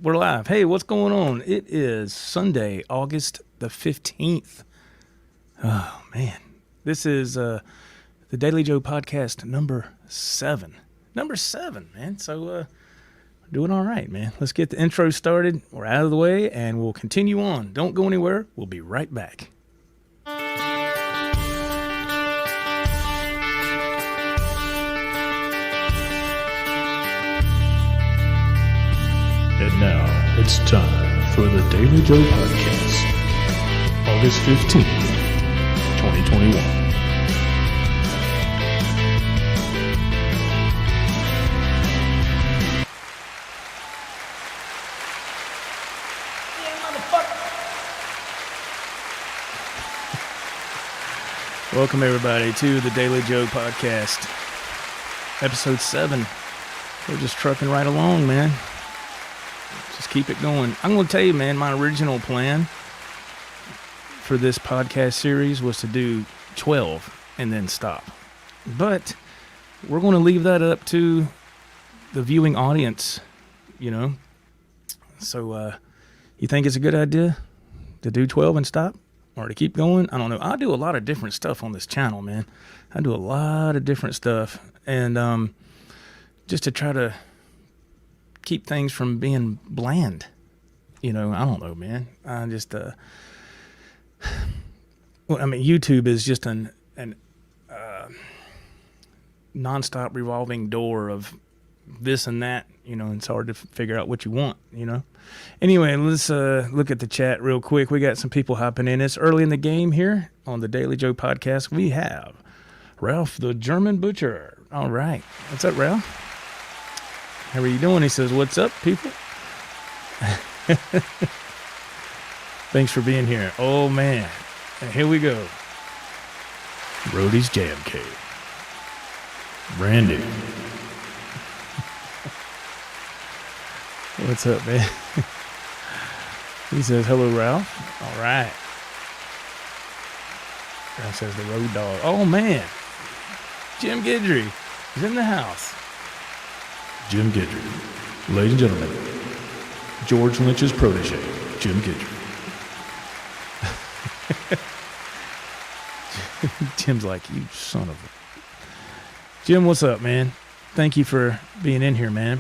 We're live. Hey, what's going on? It is Sunday, August the 15th. Oh, man. This is the Daily Joe podcast number 7. Number 7, man. So, doing all right, man. Let's get the intro started. We're out of the way, and we'll continue on. Don't go anywhere. We'll be right back. And now, it's time for the Daily Joe Podcast, August 15th, 2021. Welcome, everybody, to the Daily Joe Podcast, episode 7. We're just trucking right along, man. Just keep it going. I'm going to tell you, man, my original plan for this podcast series was to do 12 and then stop. But we're going to leave that up to the viewing audience, you know. So you think it's a good idea to do 12 and stop or to keep going? I don't know. I do a lot of different stuff on this channel, man. I do a lot of different stuff. And just to try to keep things from being bland, you know. I don't know, man. I just well, I mean, YouTube is just an nonstop revolving door of this and that, you know. And it's hard to figure out what you want, you know. Anyway, let's look at the chat real quick. We got some people hopping in. It's early in the game here on the Daily Joe Podcast. We have Ralph the German Butcher. All right, what's up, Ralph? How are you doing? He says, what's up, people? Thanks for being here. Oh, man. And here we go. Brodys Jam Cake. Randy. What's up, man? He says, hello, Ralph. All right. Ralph says, the road dog. Oh, man. Jim Guidry is in the house. Jim Guidry. Ladies and gentlemen, George Lynch's protege, Jim Guidry. Jim's like, you son of a... Jim, what's up, man? Thank you for being in here, man.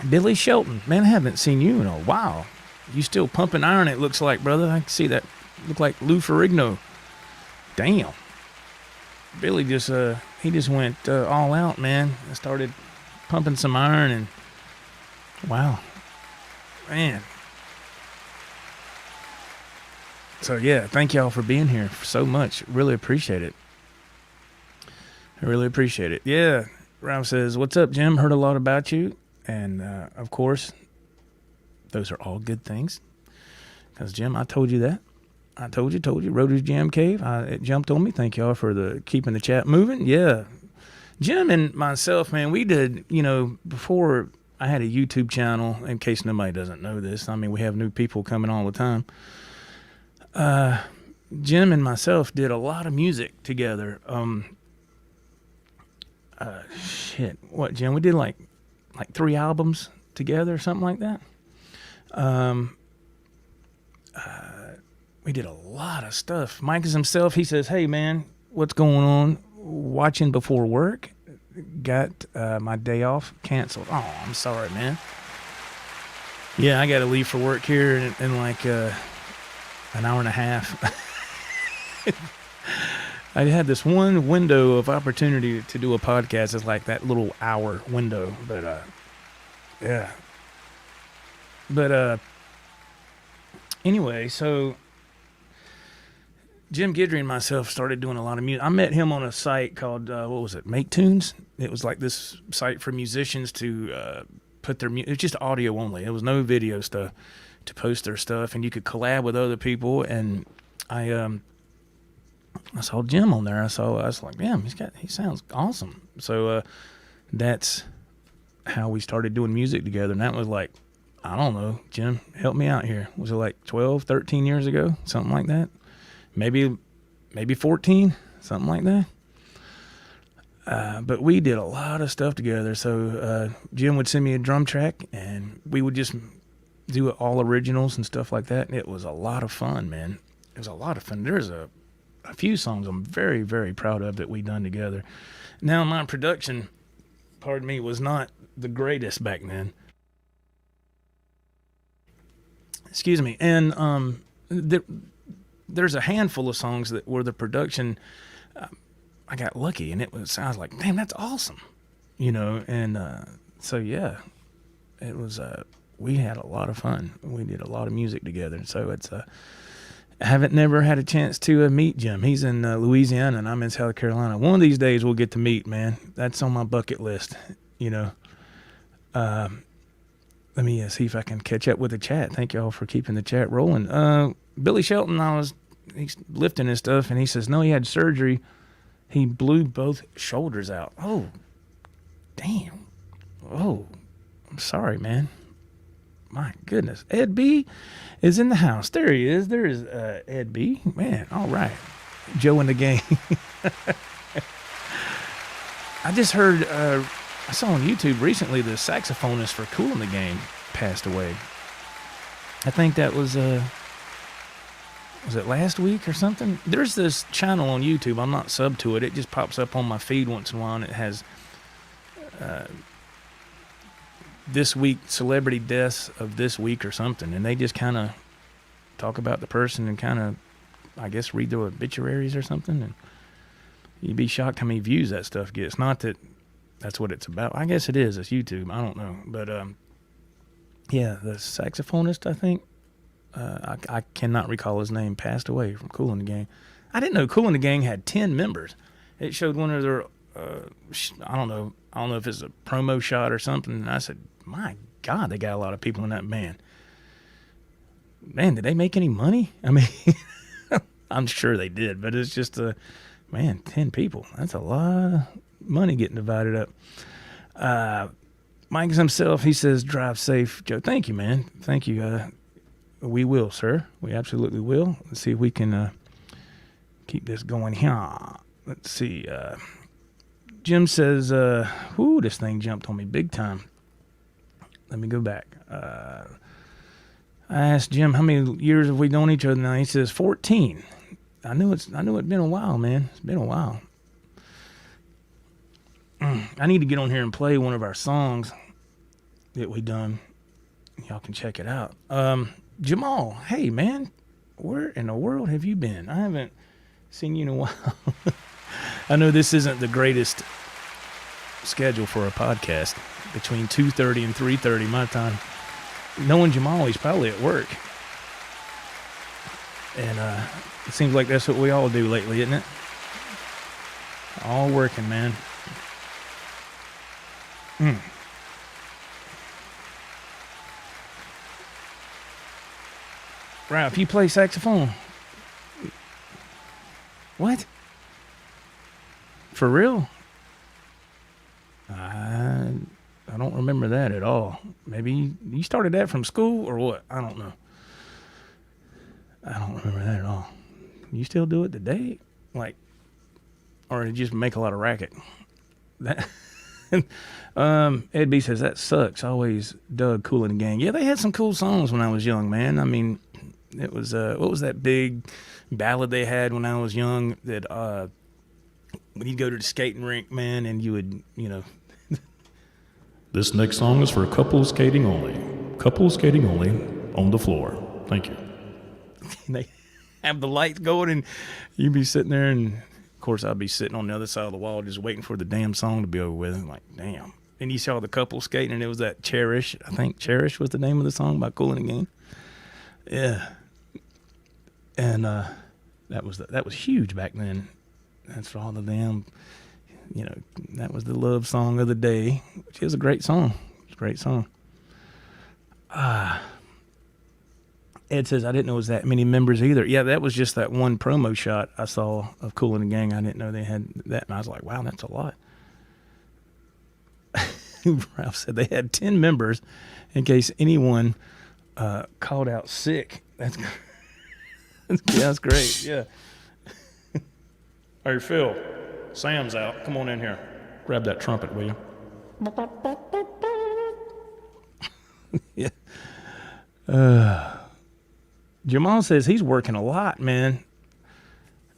Billy Shelton. Man, I haven't seen you in a while. You still pumping iron, it looks like, brother. I can see that. Look like Lou Ferrigno. Damn. Billy just, he just went all out, man. I started pumping some iron, and wow, man. So yeah, thank y'all for being here so much. Really appreciate it. I really appreciate it. Yeah, Ralph says, what's up, Jim? Heard a lot about you. And of course, those are all good things, because Jim, I told you that. I told you, Brodys Jam Cake. It jumped on me. Thank y'all for keeping the chat moving. Yeah. Jim and myself, man, we did, you know, before I had a YouTube channel, in case nobody doesn't know this. I mean, we have new people coming all the time. Jim and myself did a lot of music together. What, Jim? We did like 3 albums together or something like that. We did a lot of stuff. Mike is himself. He says, hey, man, what's going on? Watching before work. Got my day off canceled. Oh, I'm sorry, man. Yeah, I got to leave for work here in like an hour and a half. I had this one window of opportunity to do a podcast. It's like that little hour window. But, yeah. But, anyway, so Jim Guidry and myself started doing a lot of music. I met him on a site called, what was it, Make Tunes? It was like this site for musicians to put their music. It's just audio only. It was no video stuff to post their stuff, and you could collab with other people. And I saw Jim on there. I was like, damn, he sounds awesome. So that's how we started doing music together. And that was like, I don't know, Jim, help me out here. Was it like 12, 13 years ago? Something like that? Maybe 14, something like that. But we did a lot of stuff together. So Jim would send me a drum track, and we would just do all originals and stuff like that. And it was a lot of fun, man. It was a lot of fun. There's a few songs I'm very, very proud of that we done together. Now, my production, pardon me, was not the greatest back then. Excuse me. And there's a handful of songs that were the production. I got lucky, and I was like, damn, that's awesome, you know. And so yeah, it was. We had a lot of fun. We did a lot of music together. So it's. I haven't never had a chance to meet Jim. He's in Louisiana, and I'm in South Carolina. One of these days we'll get to meet, man. That's on my bucket list, you know. Let me see if I can catch up with the chat. Thank y'all for keeping the chat rolling. Billy Shelton, he's lifting his stuff, and he says, no, he had surgery. He blew both shoulders out. Oh, damn. Oh, I'm sorry, man. My goodness. Ed B is in the house. There he is. There is Ed B. Man, all right. Joe in the game. I just heard, I saw on YouTube recently the saxophonist for Kool in the Gang passed away. I think that was it last week or something? There's this channel on YouTube. I'm not subbed to it. It just pops up on my feed once in a while, and it has this week, celebrity deaths of this week or something. And they just kind of talk about the person and kind of, I guess, read the obituaries or something. And you'd be shocked how many views that stuff gets. Not that that's what it's about. I guess it is. It's YouTube. I don't know. But, yeah, the saxophonist, I think, I cannot recall his name, passed away from Kool in the Gang. I didn't know Kool in the Gang had 10 members. It showed one of their, I don't know if it's a promo shot or something. And I said, my God, they got a lot of people in that band. Man, did they make any money? I mean, I'm sure they did, but it's just, 10 people. That's a lot of money getting divided up. Mike himself, he says, drive safe. Joe, thank you, man. Thank you. We will, sir. We absolutely will. Let's see if we can keep this going here. Let's see. Jim says, this thing jumped on me big time. Let me go back. I asked Jim, how many years have we known each other now? He says 14. I knew it'd been a while, man. It's been a while. I need to get on here and play one of our songs that we done. Y'all can check it out. Jamal, hey, man, where in the world have you been? I haven't seen you in a while. I know this isn't the greatest schedule for a podcast, between 2:30 and 3:30 my time. Knowing Jamal, he's probably at work. And it seems like that's what we all do lately, isn't it? All working, man. Ralph, you play saxophone? What? For real? I don't remember that at all. Maybe you started that from school or what? I don't know. I don't remember that at all. You still do it today? Like, or did you just make a lot of racket? That Ed B says, that sucks. I always dug Kool in the Gang. Yeah, they had some cool songs when I was young, man. I mean, it was, what was that big ballad they had when I was young that, when you go to the skating rink, man, and you would, you know. This next song is for couples skating only. Couples skating only on the floor. Thank you. They have the lights going, and you'd be sitting there, and of course I'd be sitting on the other side of the wall just waiting for the damn song to be over with. I'm like, damn. And you saw the couple skating, and it was that Cherish. I think Cherish was the name of the song by Kool in the Gang. Yeah. And that was huge back then. That's for all the damn, you know, that was the love song of the day, which is a great song. It's a great song. Ed says, I didn't know it was that many members either. Yeah, that was just that one promo shot I saw of Kool in the Gang. I didn't know they had that. And I was like, wow, that's a lot. Ralph said they had 10 members in case anyone called out sick. That's that's great, yeah. Hey, Phil, Sam's out. Come on in here. Grab that trumpet, will you? Yeah. Jamal says he's working a lot, man.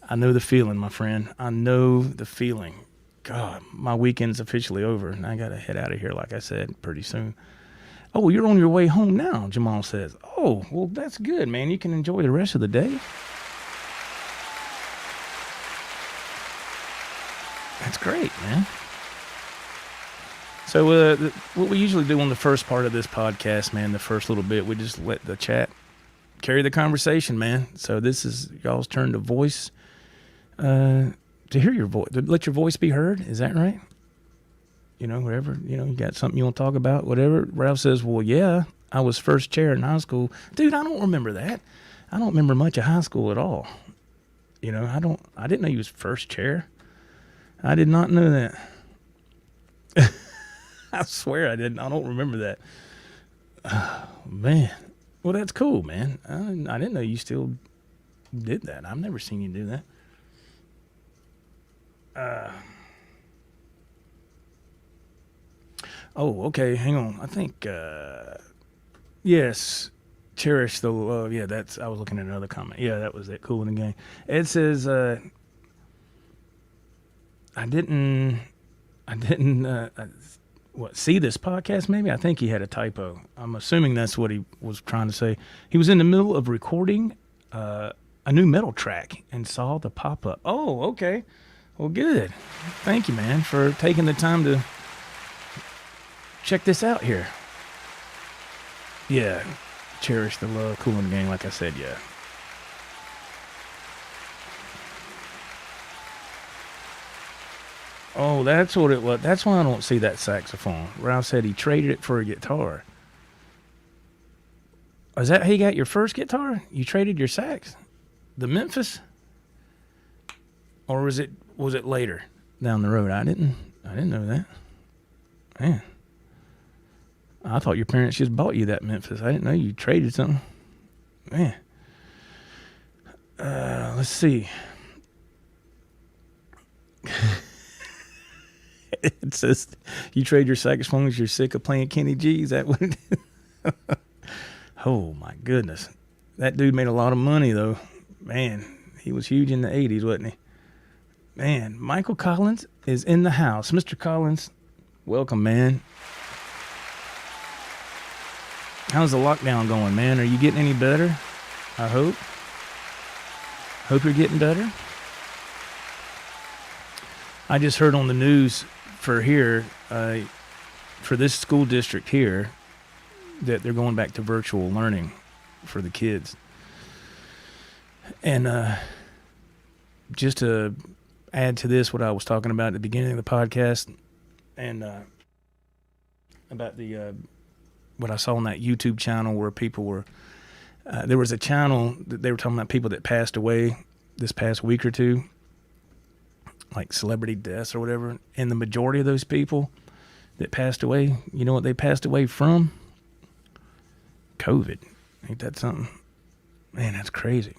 I know the feeling, my friend. I know the feeling. God, my weekend's officially over, and I got to head out of here, like I said, pretty soon. Oh, you're on your way home now, Jamal says. Oh, well, that's good, man. You can enjoy the rest of the day. That's great, man. So what we usually do on the first part of this podcast, man, the first little bit, we just let the chat carry the conversation, man. So this is y'all's turn to voice, to hear your voice, to let your voice be heard. Is that right? You know, wherever, you know, you got something you want to talk about, whatever. Ralph says, well, yeah, I was first chair in high school. Dude, I don't remember that. I don't remember much of high school at all. You know, I didn't know you was first chair. I did not know that. I swear I didn't. I don't remember that. Oh, man. Well, that's cool, man. I didn't know you still did that. I've never seen you do that. Oh, okay. Hang on. I think, yes. Cherish the love. Yeah, I was looking at another comment. Yeah, that was it. Cool in the game. Ed says, I didn't see this podcast maybe? I think he had a typo. I'm assuming that's what he was trying to say. He was in the middle of recording a new metal track and saw the pop-up. Oh, okay. Well, good. Thank you, man, for taking the time to check this out here. Yeah. Cherish the love, cool in the game, like I said, yeah. Oh, that's what it was. That's why I don't see that saxophone. Ralph said he traded it for a guitar. Is that how you got your first guitar? You traded your sax? The Memphis? Or was it later down the road? I didn't know that. Man. I thought your parents just bought you that Memphis. I didn't know you traded something. Man. Let's see. It says you trade your saxophone because you're sick of playing Kenny G. Is that what it is? Oh, my goodness. That dude made a lot of money, though. Man, he was huge in the 80s, wasn't he? Man, Michael Collins is in the house. Mr. Collins, welcome, man. How's the lockdown going, man? Are you getting any better? I hope. Hope you're getting better. I just heard on the news for here, for this school district here, that they're going back to virtual learning for the kids. And just to add to this, what I was talking about at the beginning of the podcast, and about the what I saw on that YouTube channel where people were, there was a channel that they were talking about people that passed away this past week or two, like celebrity deaths or whatever, and the majority of those people that passed away, you know what they passed away from? COVID. Ain't that something? Man, that's crazy.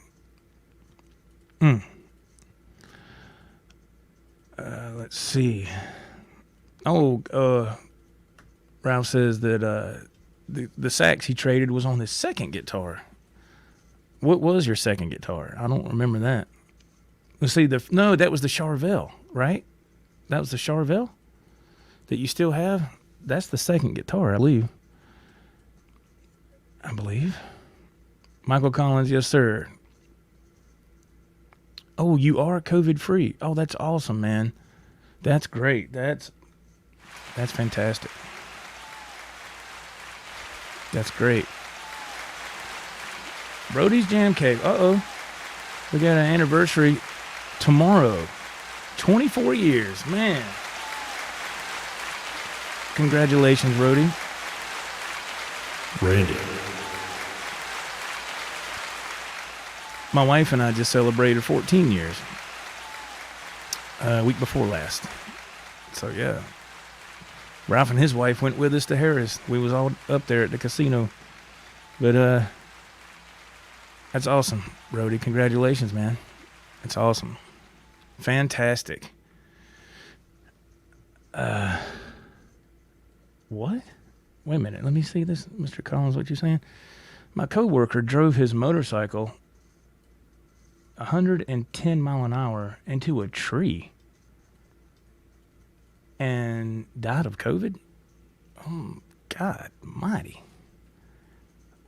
Let's see. Oh, Ralph says that the sax he traded was on his second guitar. What was your second guitar? I don't remember that. Let's see, no, that was the Charvel, right? That was the Charvel that you still have? That's the second guitar, I believe. Michael Collins, yes, sir. Oh, you are COVID-free. Oh, that's awesome, man. That's great. That's fantastic. That's great. Brodys Jam Cake. Uh-oh. We got an anniversary tomorrow. 24 years. Man. Congratulations, Brody. Randy. My wife and I just celebrated 14 years. Week before last. So, yeah. Ralph and his wife went with us to Harris. We was all up there at the casino. But, that's awesome, Brody. Congratulations, man. It's awesome. Fantastic. What? Wait a minute. Let me see this, Mr. Collins. What you saying? My coworker drove his motorcycle 110 mile an hour into a tree and died of COVID. Oh, God mighty.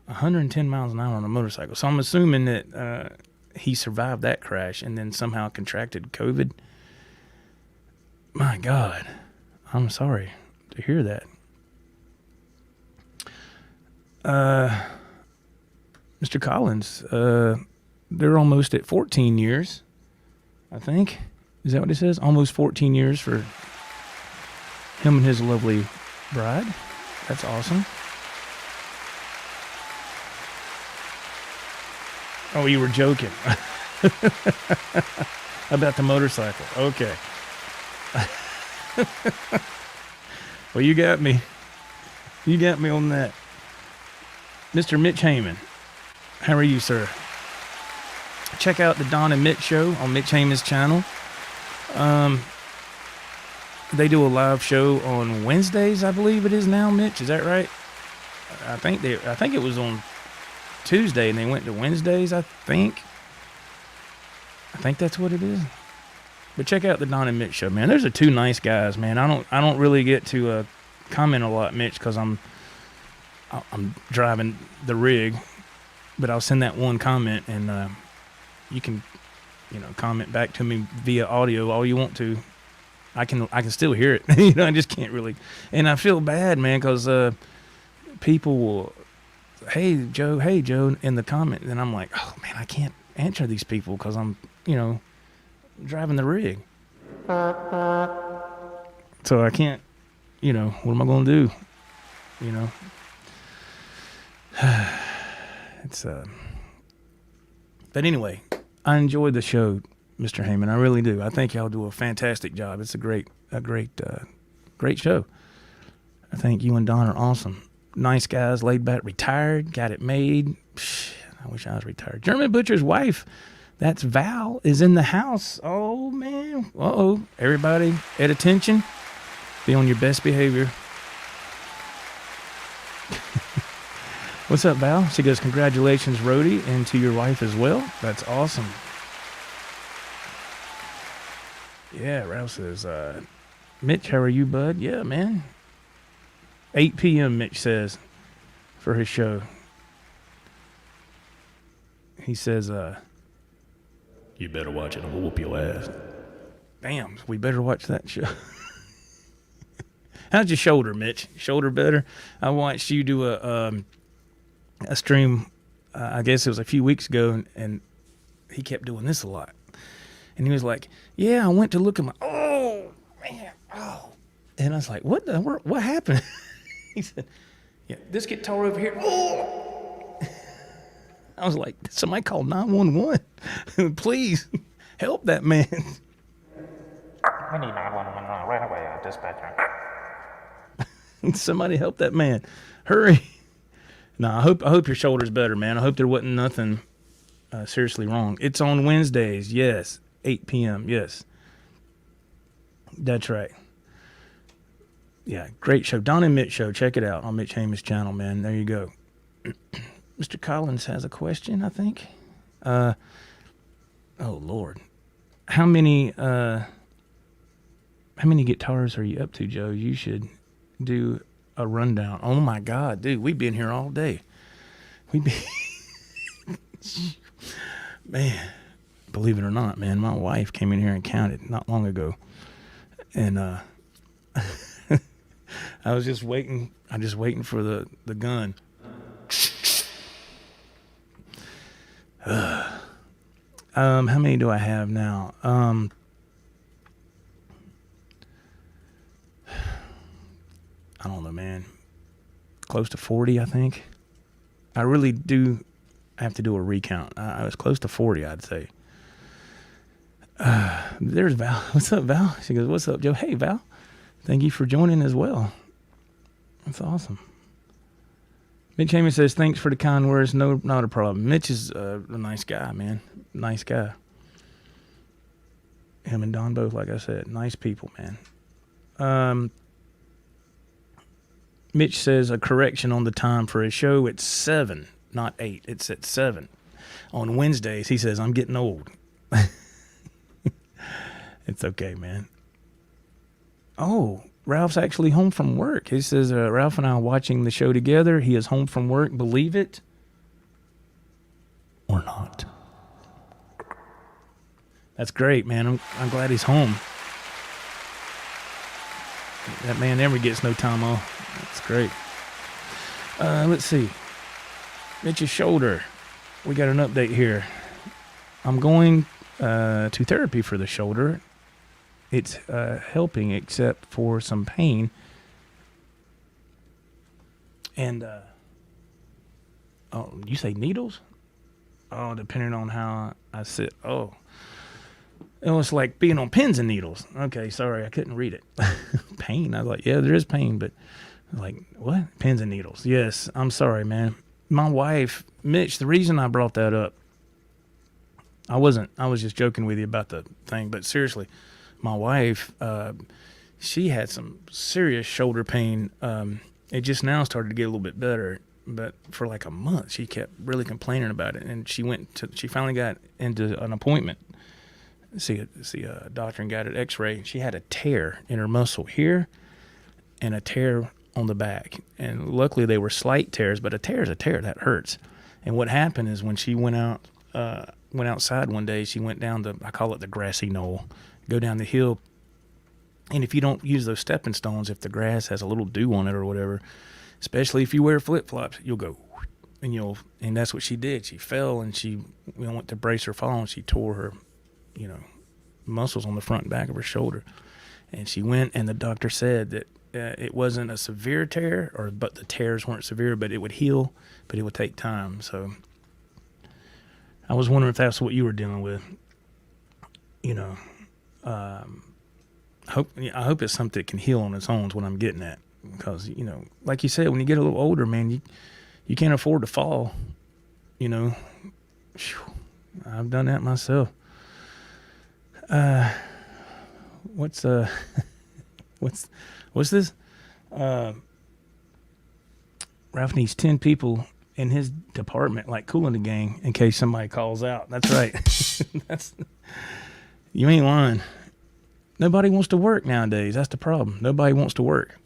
110 miles an hour on a motorcycle. So I'm assuming that he survived that crash and then somehow contracted COVID. My God. I'm sorry to hear that. Mr. Collins, they're almost at 14 years, I think. Is that what it says? Almost 14 years for him and his lovely bride. That's awesome. Oh, you were joking. About the motorcycle. Okay. Well, you got me. You got me on that. Mr. Mitch Heyman, how are you, sir? Check out the Don and Mitch show on Mitch Heyman's channel. They do a live show on Wednesdays, I believe it is now, Mitch. Is that right? I think it was on Tuesday and they went to Wednesdays, I think. I think that's what it is. But check out the Don and Mitch show, man. Those are two nice guys, man. I don't really get to comment a lot, Mitch, because I'm driving the rig. But I'll send that one comment, and you can, comment back to me via audio all you want to. I can still hear it. I just can't really. And I feel bad, man, because people will, hey Joe, in the comment, and I'm like, oh man, I can't answer these people because I'm, driving the rig. So I can't, what am I going to do? It's but anyway, I enjoyed the show, Mr. Heyman. I really do. I think y'all do a fantastic job. It's a great show. I think you and Don are awesome. Nice guys, laid back, retired, got it made. I wish I was retired. German Butcher's wife, that's Val, is in the house. Oh, man. Uh-oh. Everybody at attention. Be on your best behavior. What's up, Val? She goes, congratulations, Rhodey, and to your wife as well. That's awesome. Yeah, Ralph says, Mitch, how are you, bud? Yeah, man. 8 p.m., Mitch says, for his show. He says, you better watch it. I'll whoop your ass. Damn, we better watch that show. How's your shoulder, Mitch? Shoulder better? I watched you do a stream, I guess it was a few weeks ago, and he kept doing this a lot. And he was like, yeah, I went to look at my, oh, man, oh. And I was like, what happened? He said, yeah, this guitar over here, oh. I was like, somebody call 911. Please, help that man. We need 911 right away, dispatcher. Somebody help that man. Hurry. No, I hope your shoulder's better, man. I hope there wasn't nothing seriously wrong. It's on Wednesdays, yes. 8 p.m., yes. That's right. Yeah, great show. Don and Mitch show. Check it out on Mitch Heyman's channel, man. There you go. Mr. Collins has a question, I think. Oh, Lord. How many guitars are you up to, Joe? You should do a rundown. Oh, my God, dude. We've been here all day. Man, believe it or not, man, my wife came in here and counted not long ago. And I was just waiting. I'm just waiting for the gun. How many do I have now? I don't know, man. Close to 40, I think. I really do have to do a recount. I was close to 40, I'd say. There's Val. What's up, Val? She goes, what's up, Joe? Hey, Val. Thank you for joining as well. That's awesome. Mitch Heyman says, thanks for the kind words. No, not a problem. Mitch is a nice guy, man. Nice guy. Him and Don both, like I said, nice people, man. Mitch says a correction on the time for a show. It's 7, not 8. It's at 7. On Wednesdays, he says, I'm getting old. It's okay, man. Oh, Ralph's actually home from work. He says, Ralph and I are watching the show together. He is home from work. Believe it or not. That's great, man. I'm glad he's home. That man never gets no time off. That's great. Let's see. Mitch's shoulder. We got an update here. I'm going to therapy for the shoulder. It's helping except for some pain. And, oh, you say needles? Oh, depending on how I sit. Oh. It was like being on pins and needles. Okay, sorry, I couldn't read it. Pain. I was like, yeah, there is pain, but I was like, what? Pins and needles. Yes, I'm sorry, man. My wife, Mitch, the reason I brought that up, I was just joking with you about the thing, but seriously, my wife, she had some serious shoulder pain. It just now started to get a little bit better, but for like a month, she kept really complaining about it, and she finally got into an appointment. See a doctor and got an x-ray. She had a tear in her muscle here and a tear on the back. And luckily they were slight tears, but a tear is a tear. That hurts. And what happened is when she went outside one day, she went down I call it the grassy knoll, go down the hill. And if you don't use those stepping stones, if the grass has a little dew on it or whatever, especially if you wear flip-flops, you'll go, and that's what she did. She fell and she went to brace her fall and she tore her muscles on the front and back of her shoulder. And she went, and the doctor said that it wasn't a severe tear, but the tears weren't severe, but it would heal, but it would take time. So I was wondering if that's what you were dealing with. I hope it's something that can heal on its own is what I'm getting at. Because, like you said, when you get a little older, man, you can't afford to fall. I've done that myself. What's this? Ralph needs 10 people in his department, like Kool and the Gang, in case somebody calls out. That's right. You ain't lying. Nobody wants to work nowadays. That's the problem. Nobody wants to work.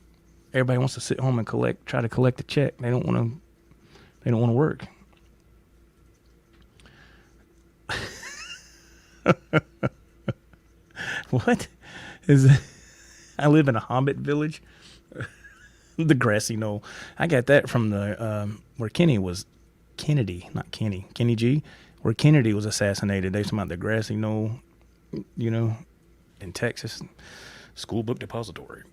Everybody wants to sit home and try to collect a check. They don't want to work. What is that? I live in a hobbit village. The grassy knoll. I got that from the where Kenny G, where Kennedy was assassinated. They talking about the grassy knoll, in Texas, school book depository.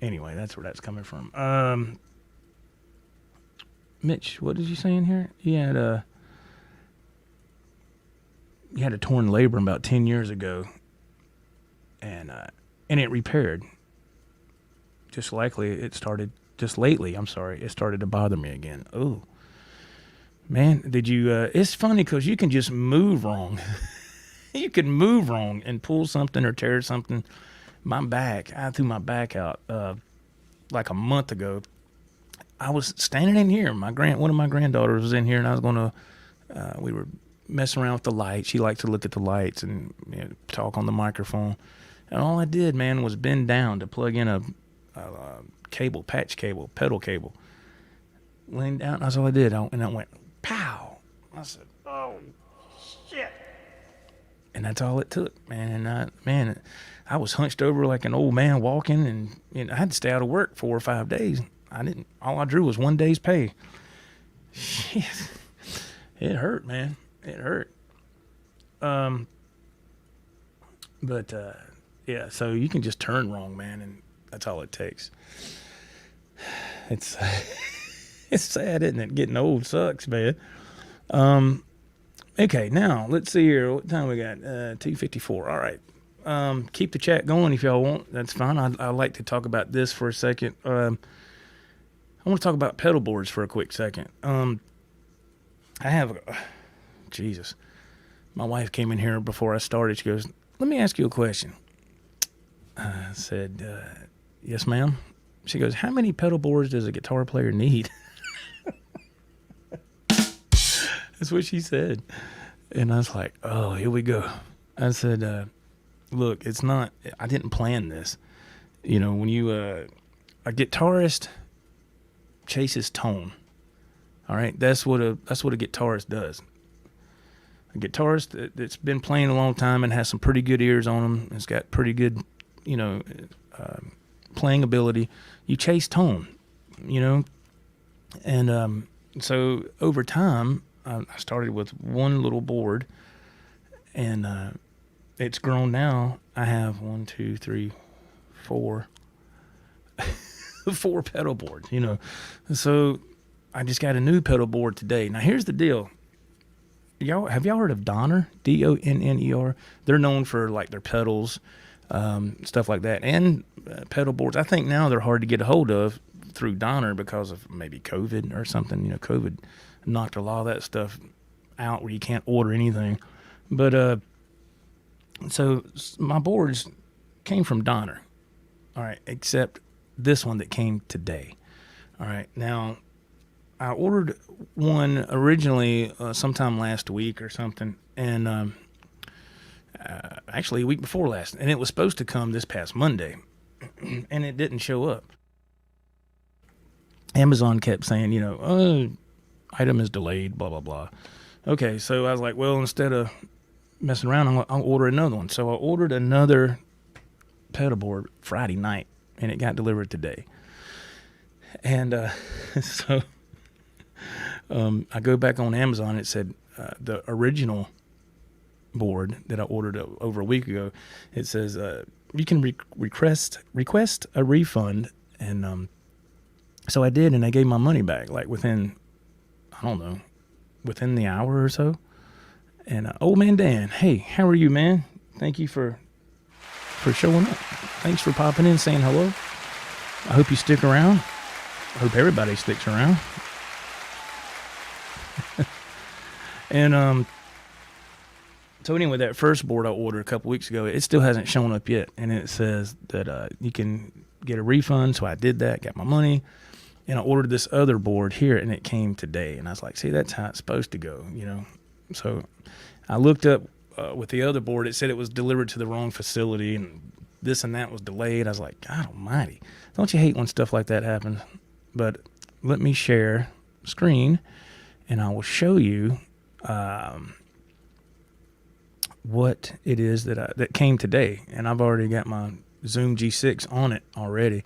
Anyway, that's where that's coming from. Mitch, what did you say in here? You had a torn labrum about 10 years ago, and it repaired. Just lately, it started to bother me again. Oh, man, did you? It's funny because you can just move wrong. You can move wrong and pull something or tear something. I threw my back out like a month ago. I was standing in here. One of my granddaughters was in here, and I was going to. We were messing around with the lights. She liked to look at the lights and talk on the microphone. And all I did, man, was bend down to plug in a patch cable, pedal cable. Leaned down, that's all I did. And I went, pow. I said, oh, shit. And that's all it took, man. And I was hunched over like an old man walking, and I had to stay out of work 4 or 5 days. All I drew was 1 day's pay. Shit. It hurt, man. It hurt. Yeah, so you can just turn wrong, man, and that's all it takes. It's sad, isn't it? Getting old sucks, man. Okay, now let's see here. What time we got? 2:54. All right. Keep the chat going if y'all want. That's fine. I'd like to talk about this for a second. I want to talk about pedal boards for a quick second. Jesus. My wife came in here before I started. She goes, let me ask you a question. I said, yes, ma'am. She goes, how many pedal boards does a guitar player need? That's what she said. And I was like, oh, here we go. I said, look, it's not, I didn't plan this. You know, when you, a guitarist chases tone. All right. That's what a guitarist does. A guitarist that's been playing a long time and has some pretty good ears on them, has got pretty good, you know, playing ability. You chase tone, you know, and so over time, I started with one little board, and it's grown now. I have 1, 2, 3, 4, 4 pedal boards, you know. So I just got a new pedal board today. Now here's the deal. Have y'all heard of Donner? Donner? They're known for like their pedals, stuff like that, and pedal boards. I think now they're hard to get a hold of through Donner because of maybe COVID or something. You know, COVID knocked a lot of that stuff out where you can't order anything. But so my boards came from Donner. All right, except this one that came today. All right, now I ordered one originally sometime last week or something, and actually a week before last, and it was supposed to come this past Monday, and it didn't show up. Amazon kept saying, you know, item is delayed, blah, blah, blah. Okay, so I was like, well, instead of messing around, I'll order another one. So I ordered another pedal board Friday night, and it got delivered today. And so I go back on Amazon. It said the original board that I ordered over a week ago, it says you can request a refund. And so I did, and I gave my money back like within, I don't know, within the hour or so. And old man Dan, hey, how are you, man? Thank you for showing up. Thanks for popping in, saying hello. I hope you stick around. I hope everybody sticks around. And so anyway, that first board I ordered a couple weeks ago, it still hasn't shown up yet. And it says that you can get a refund. So I did that, got my money. And I ordered this other board here, and it came today. And I was like, see, that's how it's supposed to go, you know. So I looked up with the other board. It said it was delivered to the wrong facility, and this and that was delayed. I was like, God almighty. Don't you hate when stuff like that happens? But let me share screen, and I will show you what it is that came today. And I've already got my Zoom G6 on it already.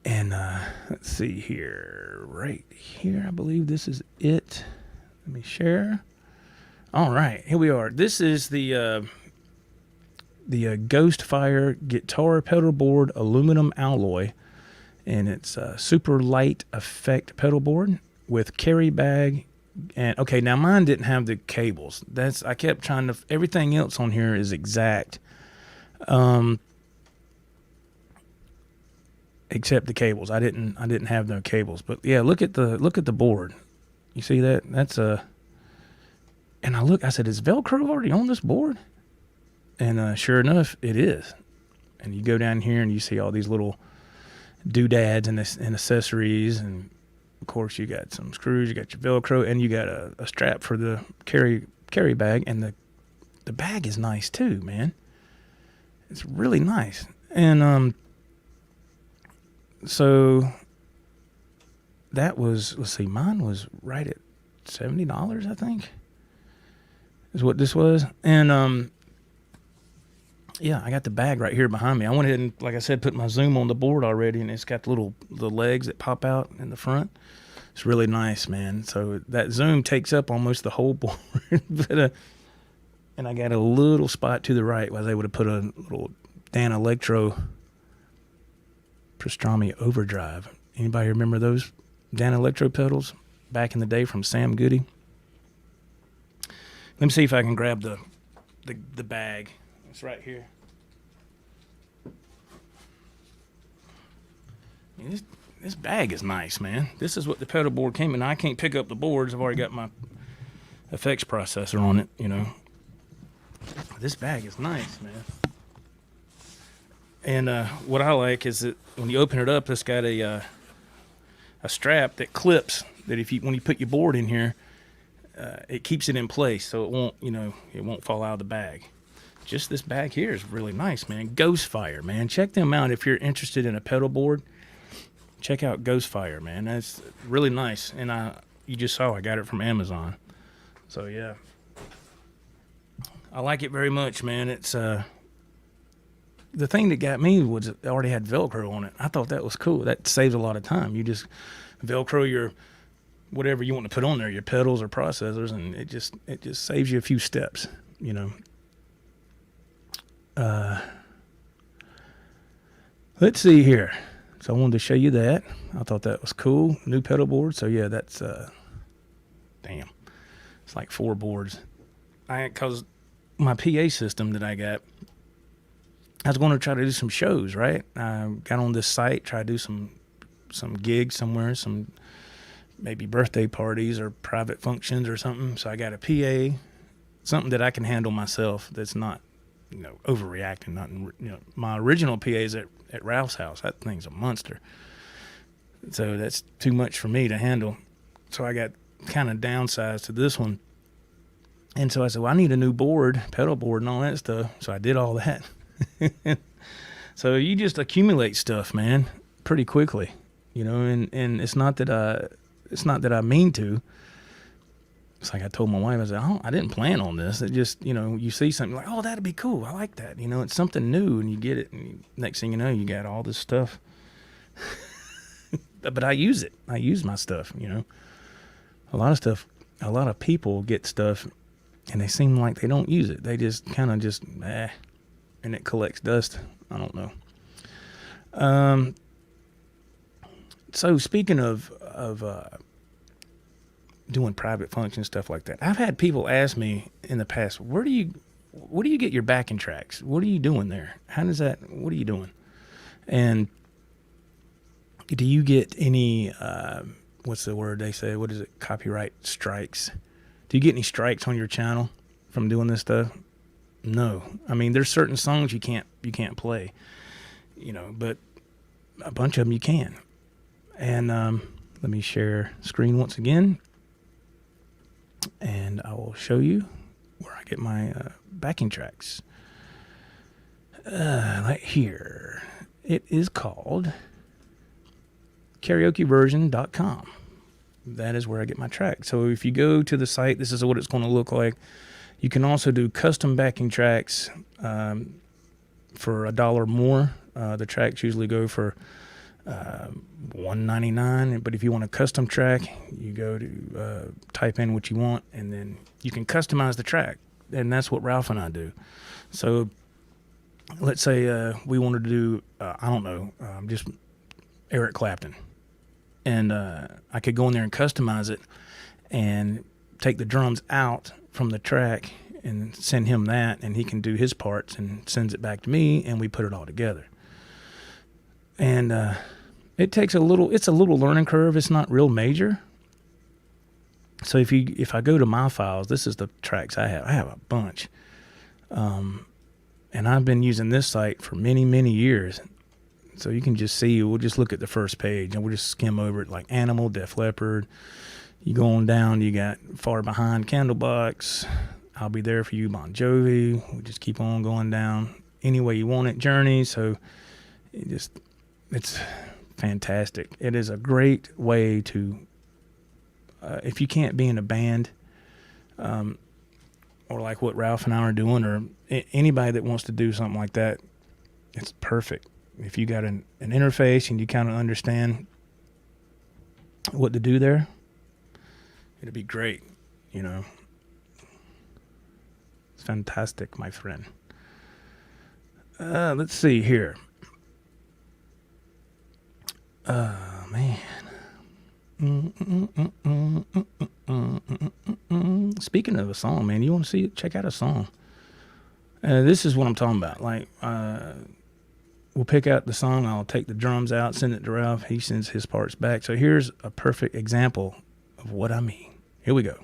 And let's see here, right here, I believe this is it. Let me share. All right, here we are. This is the GhostFire guitar pedal board aluminum alloy, and it's a super light effect pedal board with carry bag. And okay, now mine didn't have the cables. I kept trying to. Everything else on here is exact, except the cables. I didn't have no cables. But yeah, look at the board. You see that? That's a. And I said, is Velcro already on this board? And sure enough, it is. And you go down here and you see all these little doodads and accessories. And of course, you got some screws, you got your Velcro, and you got a strap for the carry bag. And the bag is nice too, man. It's really nice. And so that was, let's see, mine was right at $70, I think, is what this was. And yeah, I got the bag right here behind me. I went ahead and, like I said, put my Zoom on the board already, and it's got the legs that pop out in the front. It's really nice, man. So that Zoom takes up almost the whole board. But, and I got a little spot to the right where I was able to put a little Dan Electro Pastrami Overdrive. Anybody remember those Dan Electro pedals back in the day from Sam Goody? Let me see if I can grab the bag. It's right here. I mean, this bag is nice, man. This is what the pedal board came in. I can't pick up the boards. I've already got my effects processor on it, you know. This bag is nice, man. And what I like is that when you open it up, it's got a strap that clips. That when you put your board in here, it keeps it in place, so it won't fall out of the bag. Just this bag here is really nice, man. GhostFire, man. Check them out if you're interested in a pedal board. Check out GhostFire, man. That's really nice. And you just saw I got it from Amazon. So yeah, I like it very much, man. It's the thing that got me was it already had Velcro on it. I thought that was cool. That saves a lot of time. You just Velcro your whatever you want to put on there, your pedals or processors, and it just saves you a few steps, you know. Let's see here. So I wanted to show you that. I thought that was cool. New pedal board. So yeah, that's damn. It's like 4 boards. Cause my PA system that I got, I was going to try to do some shows, right? I got on this site, try to do some gigs somewhere, some maybe birthday parties or private functions or something. So I got a PA, something that I can handle myself. That's not, overreacting. Nothing. My original PA is at Ralph's house. That thing's a monster. So that's too much for me to handle. So I got kind of downsized to this one. And so I said, well, I need a new board, pedal board and all that stuff. So I did all that. So you just accumulate stuff, man, pretty quickly, and it's not that I mean to. It's like I told my wife, I said, I didn't plan on this. It just, you see something like, oh, that'd be cool. I like that. It's something new, and you get it. And next thing you know, you got all this stuff. But I use it. I use my stuff, A lot of people get stuff, and they seem like they don't use it. They just kind of and it collects dust. I don't know. So speaking of doing private functions, stuff like that, I've had people ask me in the past, what do you get your backing tracks? What are you doing there? What are you doing? And do you get any, what's the word they say? What is it? Copyright strikes. Do you get any strikes on your channel from doing this stuff? No. I mean, there's certain songs you can't play, but a bunch of them you can. And let me share screen once again, and I will show you where I get my backing tracks. Right here. It is called karaokeversion.com. That is where I get my tracks. So if you go to the site, this is what it's going to look like. You can also do custom backing tracks for $1 more. The tracks usually go for $1.99, but if you want a custom track, you go to type in what you want, and then you can customize the track, and that's what Ralph and I do. So let's say we wanted to do just Eric Clapton, and I could go in there and customize it and take the drums out from the track and send him that, and he can do his parts and sends it back to me, and we put it all together. And it's a little learning curve. It's not real major. So if I go to my files, this is the tracks I have. I have a bunch. And I've been using this site for many, many years. So you can just see, we'll just look at the first page and we'll just skim over it, like Animal, Def Leppard. You go on down, you got Far Behind, Candlebox, I'll Be There For You, Bon Jovi. We just keep on going down any way you want it, Journey. So it's fantastic. It is a great way to, if you can't be in a band, or like what Ralph and I are doing, or anybody that wants to do something like that, it's perfect. If you got an interface and you kind of understand what to do there, it'll be great, It's fantastic, my friend. Let's see here. Man. Speaking of a song, man, you want to check out a song. This is what I'm talking about. Like, we'll pick out the song. I'll take the drums out, send it to Ralph. He sends his parts back. So here's a perfect example of what I mean. Here we go.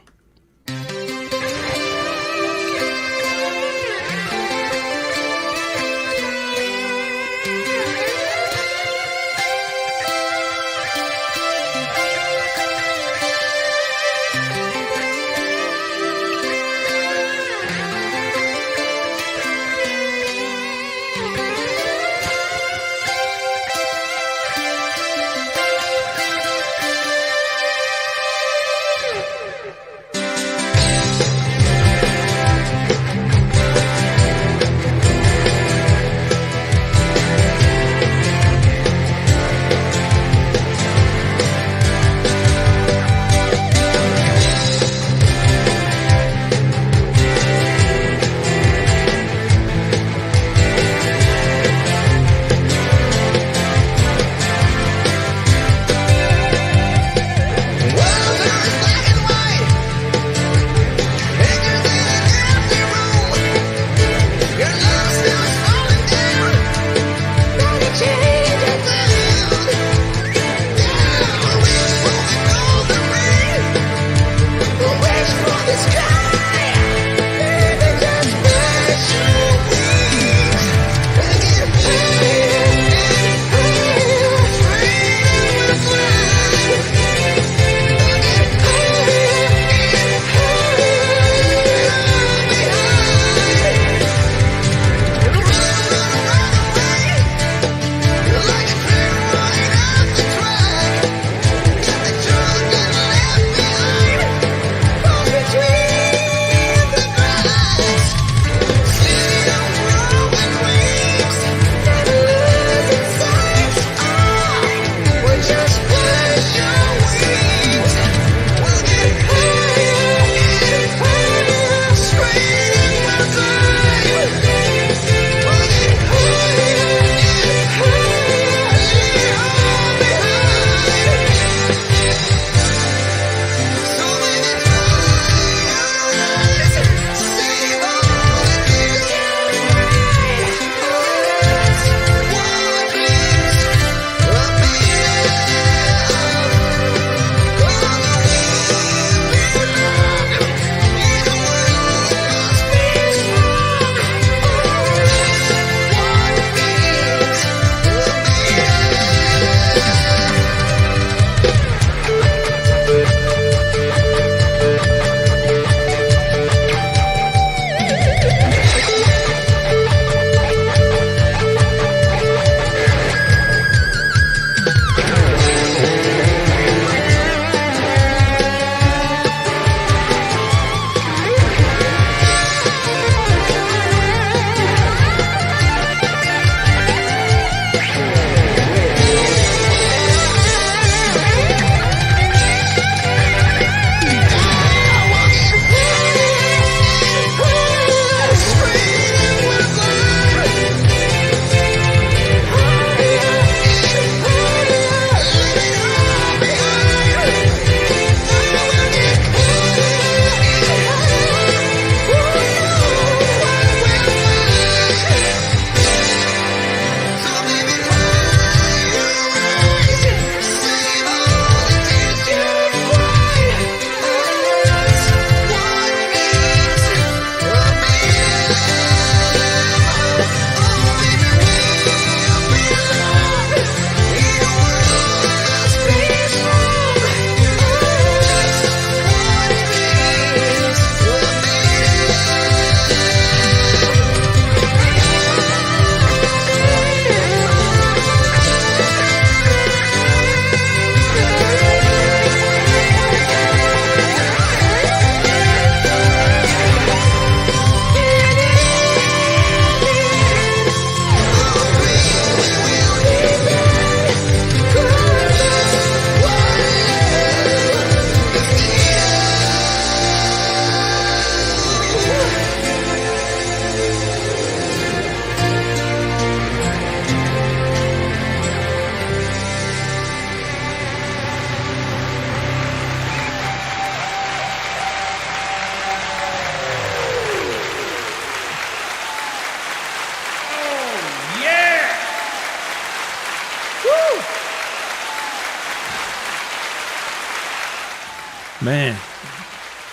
Man.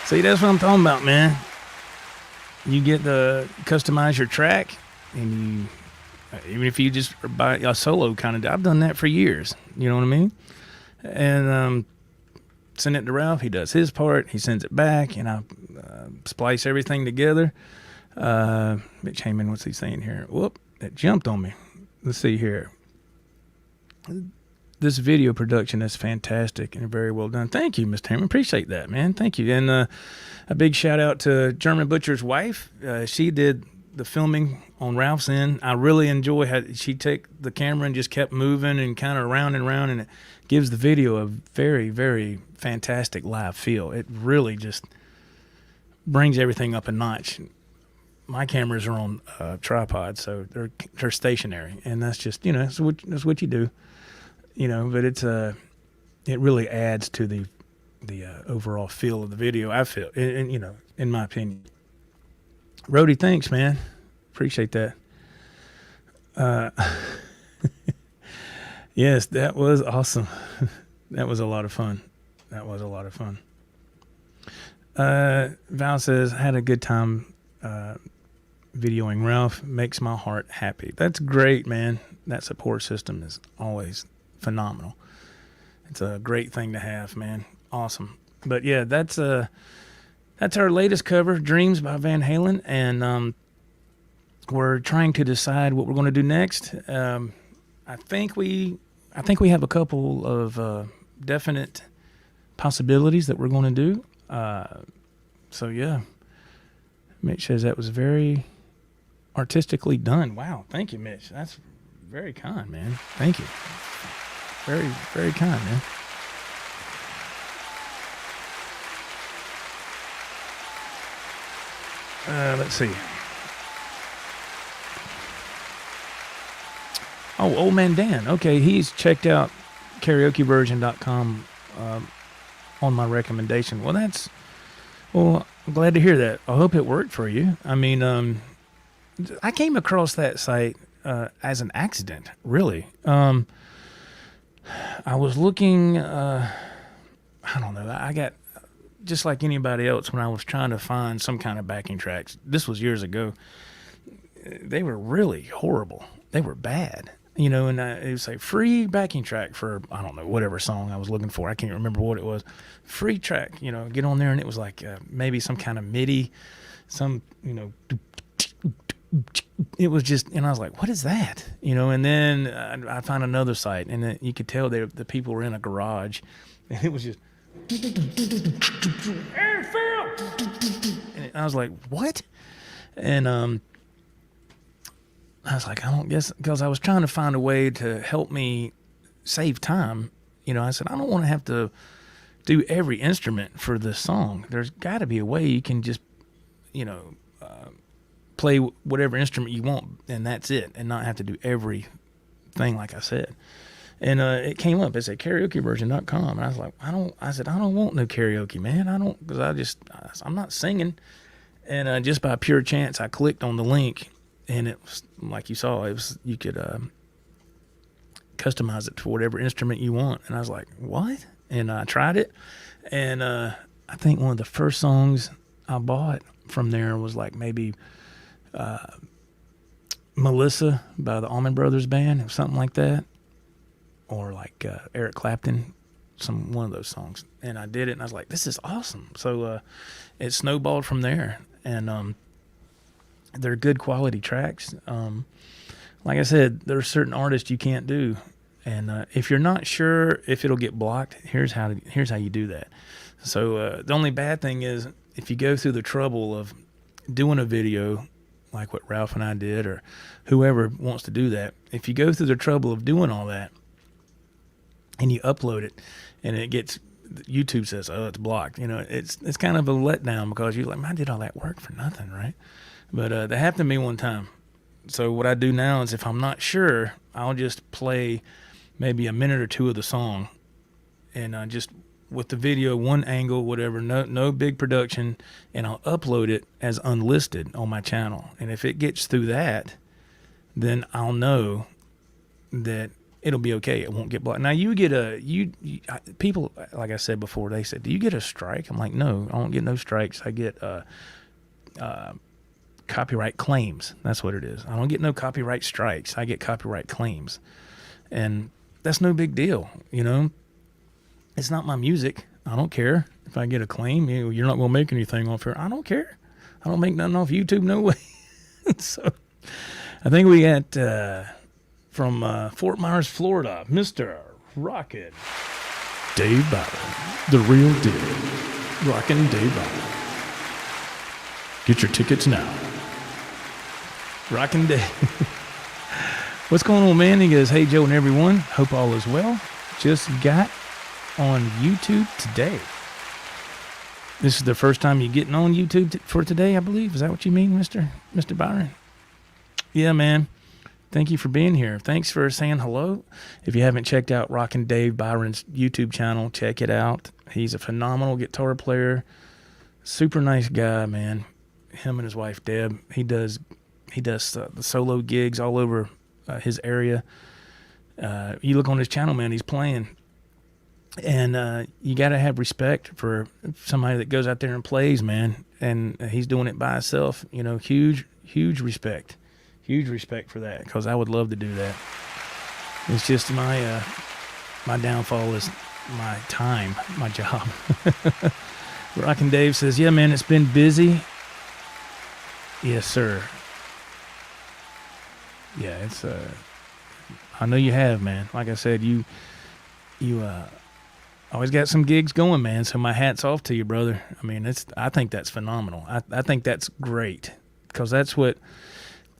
See, that's what I'm talking about, man. You get to customize your track, and even if you just buy a solo kind of, I've done that for years. You know what I mean? And send it to Ralph. He does his part. He sends it back, and I splice everything together. Mitch Heyman, what's he saying here? Whoop, it jumped on me. Let's see here. This video production is fantastic and very well done. Thank you, Mr. Heyman. Appreciate that, man. Thank you. And a big shout out to German Butcher's wife. She did the filming on Ralph's end. I really enjoy how she took the camera and just kept moving and kind of round and round, and it gives the video a very, very fantastic live feel. It really just brings everything up a notch. My cameras are on tripod, so they're stationary, and that's just, you know, that's what you do, you know. But it really adds to the overall feel of the video. I feel, and you know, in my opinion. Brody, thanks, man. Appreciate that. Yes, that was awesome. That was a lot of fun. Val says, had a good time videoing Ralph. Makes my heart happy. That's great, man. That support system is always phenomenal. It's a great thing to have, man. Awesome. But yeah, that's our latest cover, Dreams by Van Halen, and we're trying to decide what we're going to do next. I think we have a couple of definite possibilities that we're going to do. So yeah, Mitch says that was very artistically done. Wow, thank you, Mitch. That's very kind, man. Thank you. Very, very kind, man. Let's see. Oh, Old Man Dan. Okay, he's checked out karaokeversion.com on my recommendation. Well, I'm glad to hear that. I hope it worked for you. I mean, I came across that site as an accident, really. I was looking, I don't know, I got, just like anybody else, when I was trying to find some kind of backing tracks, this was years ago, they were really horrible. They were bad. You know, and it was like free backing track for, I don't know, whatever song I was looking for. I can't remember what it was. Free track, you know, get on there, and it was like maybe some kind of MIDI, some, you know, it was just, and I was like, what is that? You know, and then I found another site, and then you could tell the people were in a garage, and it was just, and I was like, what? And I was like, I don't guess, because I was trying to find a way to help me save time. You know, I said, I don't want to have to do every instrument for this song. There's got to be a way you can just, you know, play whatever instrument you want, and that's it, and not have to do everything like I said. And it came up. It said karaokeversion.com, and I was like, I don't want no karaoke, man. Because I'm not singing. And just by pure chance, I clicked on the link. And it was, like you saw, you could customize it to whatever instrument you want. And I was like, what? And I tried it. And I think one of the first songs I bought from there was like maybe Melissa by the Allman Brothers Band, or something like that. Or like Eric Clapton, one of those songs. And I did it, and I was like, this is awesome. So it snowballed from there. And they're good quality tracks. Like I said, there are certain artists you can't do, and if you're not sure if it'll get blocked, here's how you do that. So the only bad thing is if you go through the trouble of doing a video like what Ralph and I did, or whoever wants to do that, if you go through the trouble of doing all that and you upload it, and YouTube says, oh, it's blocked. You know, it's kind of a letdown, because you're like, man, I did all that work for nothing, right? But that happened to me one time. So what I do now is, if I'm not sure, I'll just play maybe a minute or two of the song, and just with the video, one angle, whatever, no big production, and I'll upload it as unlisted on my channel. And if it gets through that, then I'll know that it'll be okay. It won't get blocked. Now you get people, like I said before, they said, do you get a strike? I'm like, no, I don't get no strikes. I get copyright claims. That's what it is. I don't get no copyright strikes. I get copyright claims. And that's no big deal, you know. It's not my music. I don't care if I get a claim. You're not going to make anything off here. I don't care. I don't make nothing off YouTube, no way. So I think we got from Fort Myers, Florida, Mr. Rockin' Dave Byron, the real deal. Rockin' Dave Byron. Get your tickets now. Rockin' Dave. What's going on, man? He goes, hey, Joe and everyone. Hope all is well. Just got on YouTube today. This is the first time you're getting on YouTube for today, I believe. Is that what you mean, Mr. Byron? Yeah, man. Thank you for being here. Thanks for saying hello. If you haven't checked out Rockin' Dave Byron's YouTube channel, check it out. He's a phenomenal guitar player. Super nice guy, man. Him and his wife, Deb. He does the solo gigs all over his area. You look on his channel, man, he's playing. And you got to have respect for somebody that goes out there and plays, man. And he's doing it by himself. You know, huge respect. Huge respect for that, because I would love to do that. It's just my downfall is my time, my job. Rockin' Dave says, yeah, man, it's been busy. Yes, sir. Yeah, it's I know you have, man. Like I said, you always got some gigs going, man. So my hat's off to you, brother. I mean, I think that's phenomenal. I think that's great, because that's what,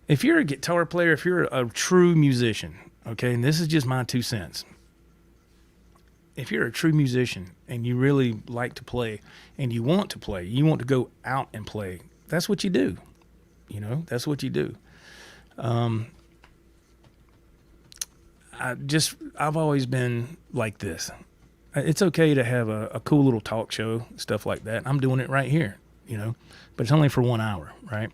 if you're a guitar player, if you're a true musician, okay, and this is just my 2 cents. If you're a true musician and you really like to play and you want to play, you want to go out and play, that's what you do. You know, that's what you do. I've always been like this. It's okay to have a cool little talk show, stuff like that. I'm doing it right here, you know, but it's only for 1 hour, right?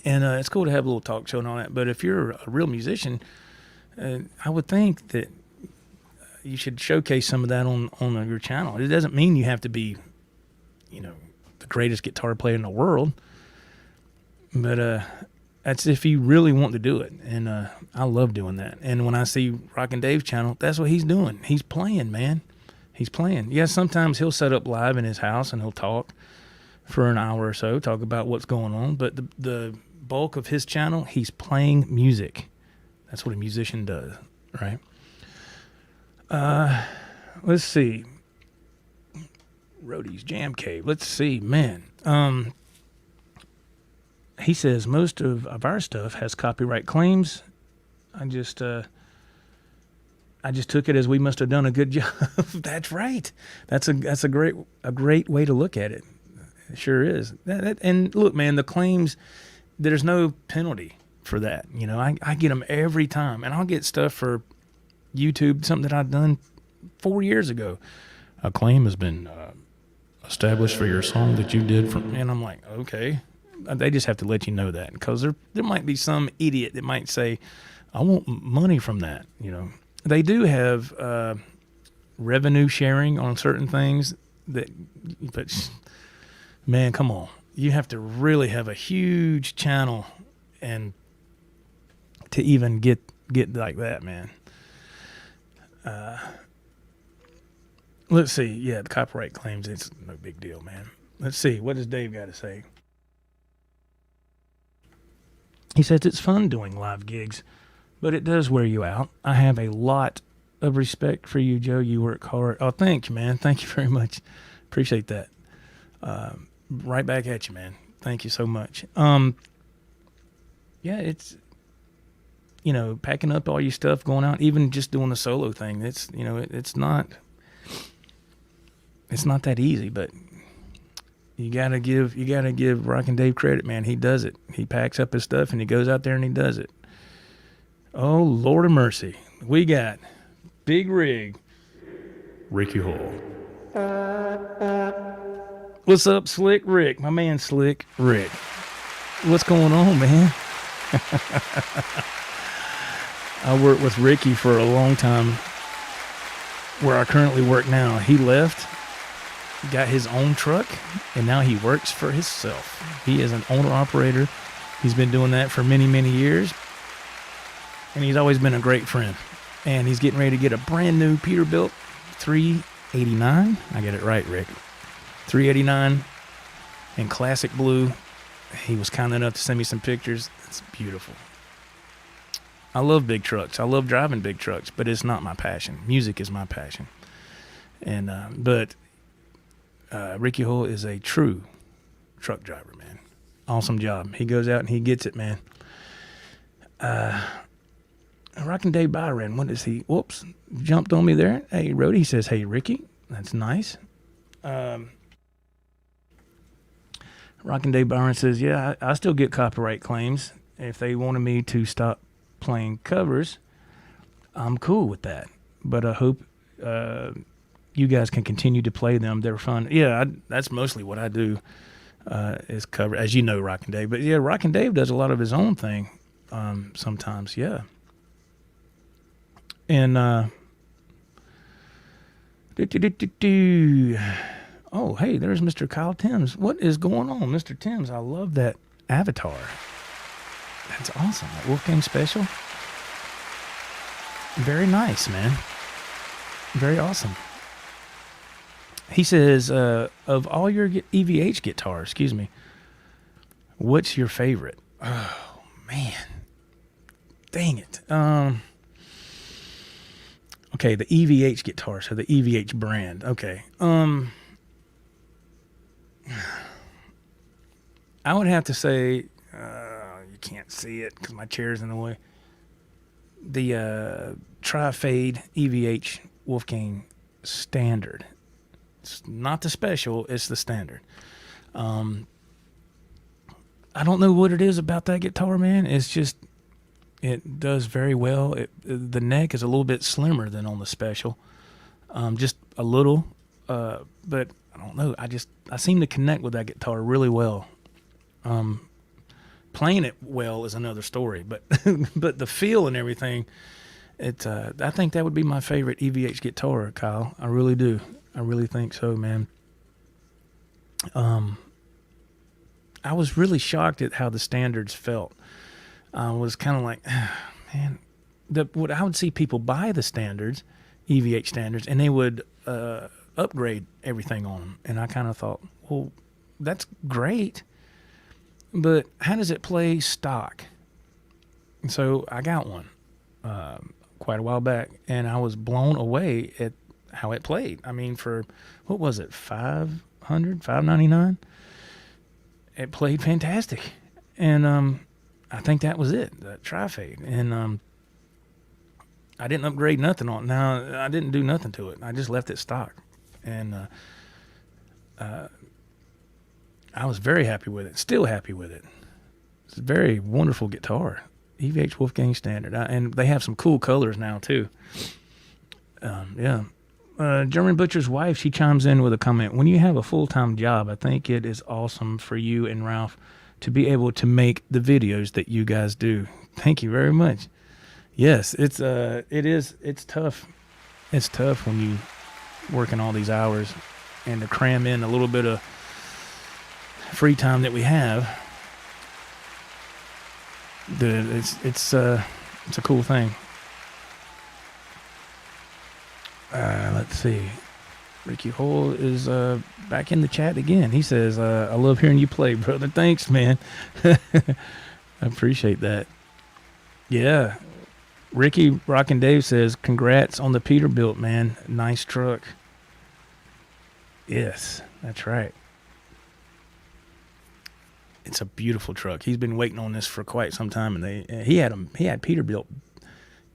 And it's cool to have a little talk show and all that. But if you're a real musician, I would think that you should showcase some of that on your channel. It doesn't mean you have to be, you know, the greatest guitar player in the world. But that's if you really want to do it. And I love doing that. And when I see Rockin' Dave's channel, that's what he's doing. He's playing, man. He's playing. Yeah, sometimes he'll set up live in his house and he'll talk for an hour or so, talk about what's going on. But the bulk of his channel, he's playing music. That's what a musician does, right? Let's see. Brodys Jam Cake. Let's see, man. He says most of our stuff has copyright claims. I just took it as we must have done a good job. That's right. That's a great way to look at it. It sure is. And look, man, the claims, there's no penalty for that. You know, I get them every time, and I'll get stuff for YouTube, something that I've done 4 years ago. A claim has been established for your song that you did and I'm like, okay. They just have to let you know that, because there might be some idiot that might say, I want money from that. You know, they do have revenue sharing on certain things but man, come on, you have to really have a huge channel and to even get like that, man. Let's see. Yeah, the copyright claims, it's no big deal, man. Let's see. What does Dave got to say? He says it's fun doing live gigs, but it does wear you out. I have a lot of respect for you, Joe. You work hard. Oh, thank you, man. Thank you very much. Appreciate that. Right back at you, man. Thank you so much. Yeah, it's, you know, packing up all your stuff, going out, even just doing the solo thing. It's, you know, it's not that easy, but you gotta give Rockin' Dave credit, man. He does it. He packs up his stuff and he goes out there and he does it. Oh, Lord of mercy. We got Big Rig, Ricky Hall. What's up, Slick Rick? My man, Slick Rick. What's going on, man? I worked with Ricky for a long time where I currently work now. He left, got his own truck, and now he works for himself. He is an owner-operator. He's been doing that for many, many years, and he's always been a great friend. And he's getting ready to get a brand new Peterbilt 389. I get it right, Rick. 389 in classic blue. He was kind enough to send me some pictures. It's beautiful. I love big trucks. I love driving big trucks, but it's not my passion. Music is my passion. And but Ricky Hull is a true truck driver, man. Awesome job. He goes out and he gets it, man. Rockin' Day Byron, what is he? Whoops, jumped on me there. Hey, Rody, he says, hey, Ricky. That's nice. Rockin' Day Byron says, yeah, I still get copyright claims. If they wanted me to stop playing covers, I'm cool with that. But I hope you guys can continue to play them. They're fun. Yeah, that's mostly what I do is cover, as you know, Rockin' Dave. But yeah, Rockin' Dave does a lot of his own thing sometimes, yeah. And oh, hey, there's Mr. Kyle Timms. What is going on, Mr. Timms? I love that avatar. That's awesome. That Wolfgang special. Very nice, man. Very awesome. He says, of all your EVH guitars, what's your favorite? Oh, man. Dang it. Okay, the EVH guitar, so the EVH brand. Okay. I would have to say, you can't see it because my chair's in the way. The Tri-Fade EVH Wolfgang Standard. It's not the special, it's the standard. I don't know what it is about that guitar, man. It's just, it does very well. The neck is a little bit slimmer than on the special. Just a little, but I don't know. I seem to connect with that guitar really well. Playing it well is another story, but but the feel and everything, I think that would be my favorite EVH guitar, Kyle. I really do. I really think so, man. I was really shocked at how the standards felt. I was kind of like, man, what I would see people buy the standards, EVH standards, and they would upgrade everything on them. And I kind of thought, well, that's great, but how does it play stock? And so I got one quite a while back, and I was blown away at how it played. I mean, for, what was it, $599? It played fantastic. And I think that was it, that Tri-Fade. And I didn't upgrade nothing on it. Now, I didn't do nothing to it. I just left it stock. And I was very happy with it. Still happy with it. It's a very wonderful guitar. EVH Wolfgang Standard. And they have some cool colors now, too. Yeah. German Butcher's wife, she chimes in with a comment. When you have a full-time job, I think it is awesome for you and Ralph to be able to make the videos that you guys do. Thank you very much. Yes, it's tough. It's tough when you working all these hours and to cram in a little bit of free time that we have. It's a cool thing. Let's see. Ricky Hull is back in the chat again. He says, I love hearing you play, brother. Thanks, man. I appreciate that. Yeah. Ricky Rockin' Dave says, congrats on the Peterbilt, man. Nice truck. Yes, that's right. It's a beautiful truck. He's been waiting on this for quite some time, and he had Peterbilt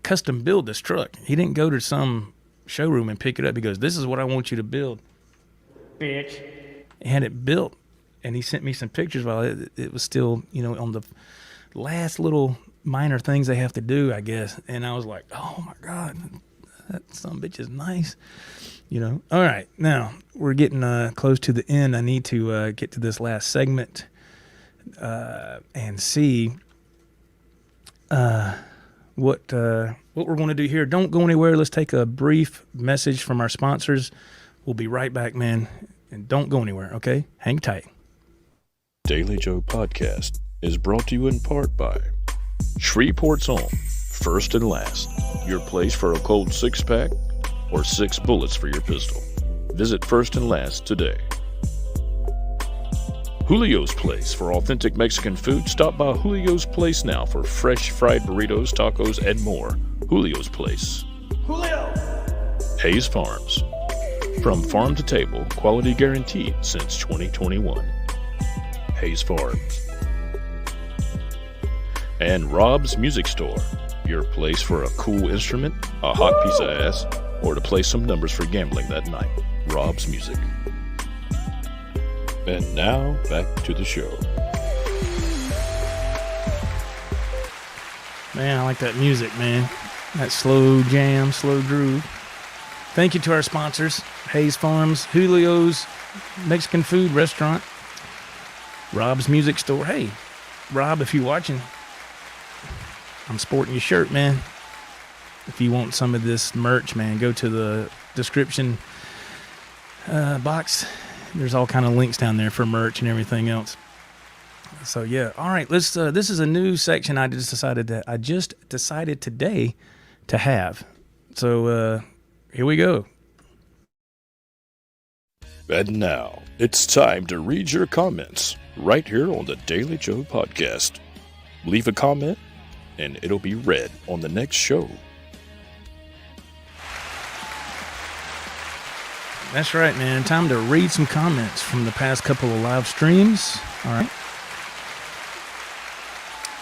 custom build this truck. He didn't go to some showroom and pick it up. He goes, this is what I want you to build, bitch. He had it built, and he sent me some pictures while it was still, on the last little minor things they have to do, I guess. And I was like, oh my God, that son of a bitch is nice. All right, now we're getting close to the end. I need to get to this last segment and see what we're going to do here. Don't go anywhere. Let's take a brief message from our sponsors. We'll be right back, man. And don't go anywhere, okay? Hang tight. Daily Joe Podcast is brought to you in part by Shreveport's Home, First and Last, your place for a cold six-pack or 6 bullets for your pistol. Visit First and Last today. Julio's Place for authentic Mexican food. Stop by Julio's Place now for fresh fried burritos, tacos, and more. Julio's Place. Julio! Hayes Farms. From farm to table, quality guaranteed since 2021. Hayes Farms. And Rob's Music Store, your place for a cool instrument, a hot piece of ass, or to play some numbers for gambling that night. Rob's Music. And now, back to the show. Man, I like that music, man. That slow jam, slow groove. Thank you to our sponsors, Hayes Farms, Julio's Mexican Food Restaurant, Rob's Music Store. Hey, Rob, if you're watching, I'm sporting your shirt, man. If you want some of this merch, man, go to the description box. There's all kind of links down there for merch and everything else. So yeah, all right. Let's. This is a new section I just decided today to have. So here we go. And now it's time to read your comments right here on the Daily Joe Podcast. Leave a comment, and it'll be read on the next show. That's right, man. Time to read some comments from the past couple of live streams. All right.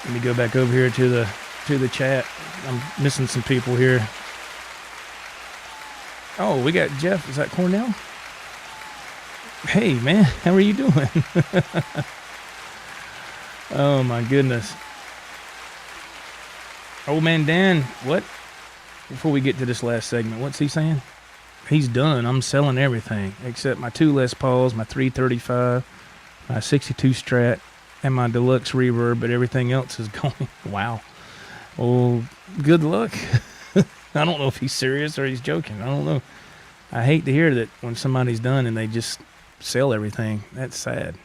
Let me go back over here to the chat. I'm missing some people here. Oh, we got Jeff. Is that Cornell? Hey, man. How are you doing? Oh, my goodness. Old man Dan, what? Before we get to this last segment, what's he saying? He's done. I'm selling everything except my 2 Les Pauls, my 335, my 62 Strat, and my deluxe reverb, but everything else is going. Wow. Well, good luck. I don't know if he's serious or he's joking. I don't know. I hate to hear that when somebody's done and they just sell everything. That's sad.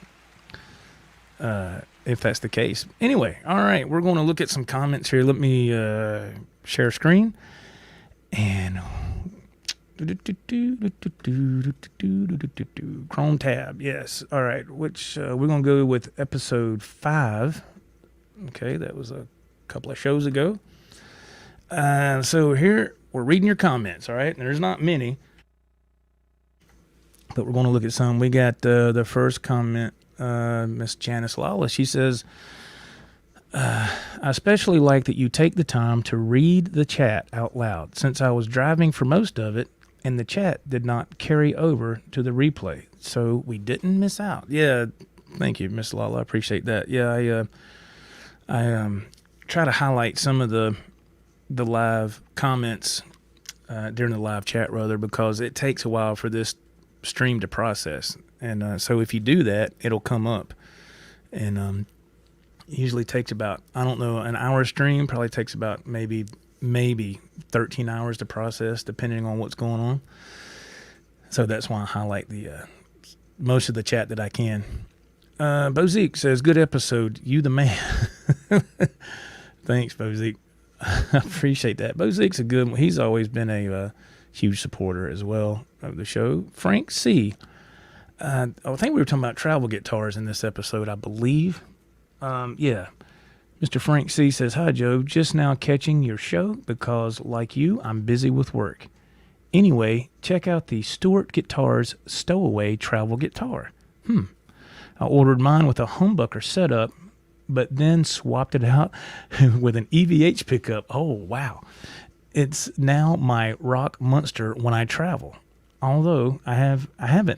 If that's the case. Anyway, all right. We're going to look at some comments here. Let me share screen. And Chrome tab, yes. All right, which we're going to go with episode 5. Okay, that was a couple of shows ago. So here, we're reading your comments, all right? And there's not many, but we're going to look at some. We got the first comment, Miss Janice Lawless. She says, I especially like that you take the time to read the chat out loud, since I was driving for most of it, and the chat did not carry over to the replay, so we didn't miss out. Yeah, thank you, Miss Lala. I appreciate that. Yeah, I try to highlight some of the live comments during the live chat, rather, because it takes a while for this stream to process. And so if you do that, it'll come up. And it usually takes about, I don't know, an hour stream. Probably takes about maybe 13 hours to process, depending on what's going on. So that's why I highlight the most of the chat that I can. Bozique says, good episode. You the man. Thanks, Bozique. I appreciate that. Bozique's a good one. He's always been a huge supporter as well of the show. Frank C. I think we were talking about travel guitars in this episode, I believe. Yeah. Mr. Frank C. says, hi, Joe. Just now catching your show because, like you, I'm busy with work. Anyway, check out the Stewart Guitars Stowaway Travel Guitar. I ordered mine with a humbucker setup, but then swapped it out with an EVH pickup. Oh, wow. It's now my rock monster when I travel. Although I have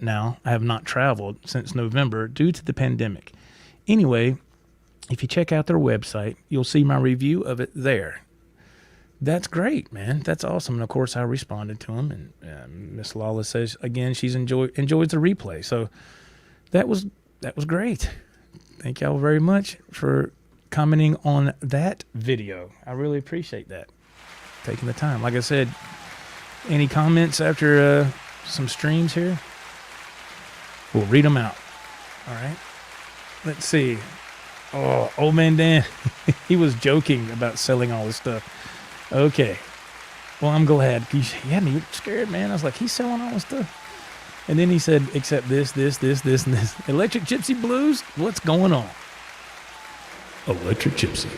not traveled since November due to the pandemic. Anyway, if you check out their website, you'll see my review of it there. That's great, man. That's awesome. And of course, I responded to him, and Miss Lawless says again she's enjoys the replay. So that was great. Thank y'all very much for commenting on that video. I really appreciate that. Taking the time. Like I said, any comments after some streams here? We'll read them out. All right. Let's see. Oh, old man Dan. He was joking about selling all this stuff. Okay. Well, I'm glad. He had me scared, man. I was like, he's selling all this stuff. And then he said, except this, and this. Electric Gypsy Blues? What's going on? Electric Gypsy.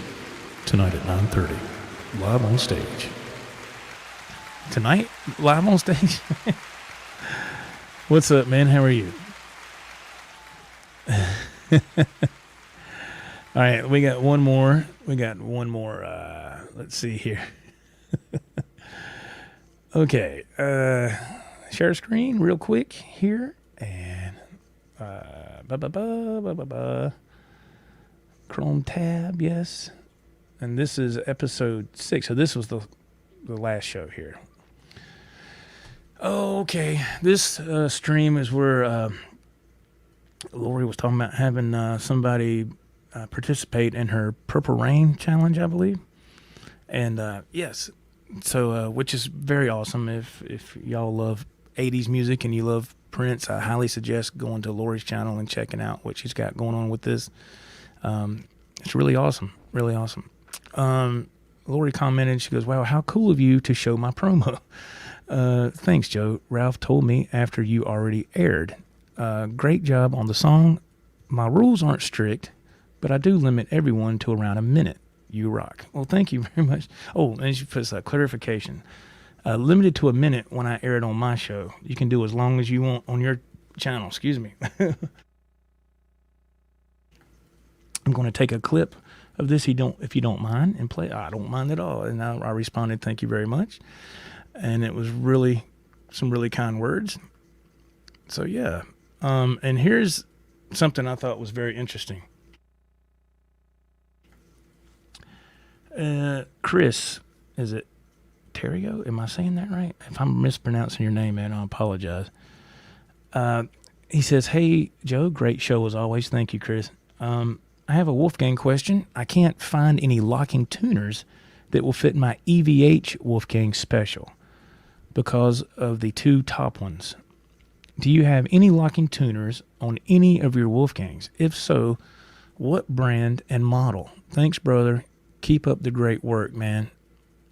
Tonight at 9:30. Live on stage. Tonight? Live on stage? What's up, man? How are you? All right, we got one more. Let's see here. Okay. Share screen real quick here. And Chrome tab, yes. And this is episode 6. So this was the last show here. Okay. This stream is where Lori was talking about having somebody participate in her Purple Rain challenge, I believe. And yes, so which is very awesome. If y'all love 80s music and you love Prince, I highly suggest going to Lori's channel and checking out what she's got going on with this. It's really awesome. Really awesome. Lori commented, she goes, wow, how cool of you to show my promo. Thanks, Joe. Ralph told me after you already aired. Great job on the song. My rules aren't strict, but I do limit everyone to around a minute. You rock. Well, thank you very much. Oh, and she puts a clarification. Limited to a minute when I air it on my show. You can do as long as you want on your channel. Excuse me. I'm going to take a clip of this if you don't mind, and play. I don't mind at all. And I responded, thank you very much. And it was really some really kind words. So, yeah. And here's something I thought was very interesting. Chris, is it Terrio? Am I saying that right? If I'm mispronouncing your name, man, I apologize. He says, hey, Joe, great show as always. Thank you, Chris. I have a Wolfgang question. I can't find any locking tuners that will fit my EVH Wolfgang Special because of the 2 top ones. Do you have any locking tuners on any of your Wolfgangs? If so, what brand and model? Thanks, brother. Keep up the great work, man.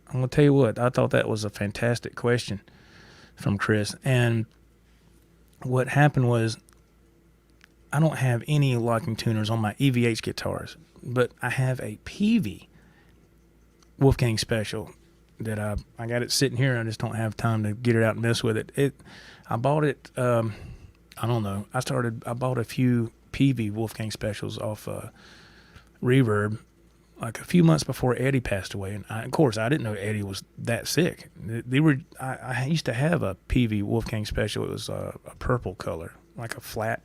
I'm going to tell you what, I thought that was a fantastic question from Chris. And what happened was, I don't have any locking tuners on my EVH guitars, but I have a PV Wolfgang Special that I got it sitting here. I just don't have time to get it out and mess with it. I bought it, I don't know. I bought a few PV Wolfgang Specials off Reverb like a few months before Eddie passed away. And of course, I didn't know Eddie was that sick. I used to have a PV Wolfgang Special. It was a purple color, like a flat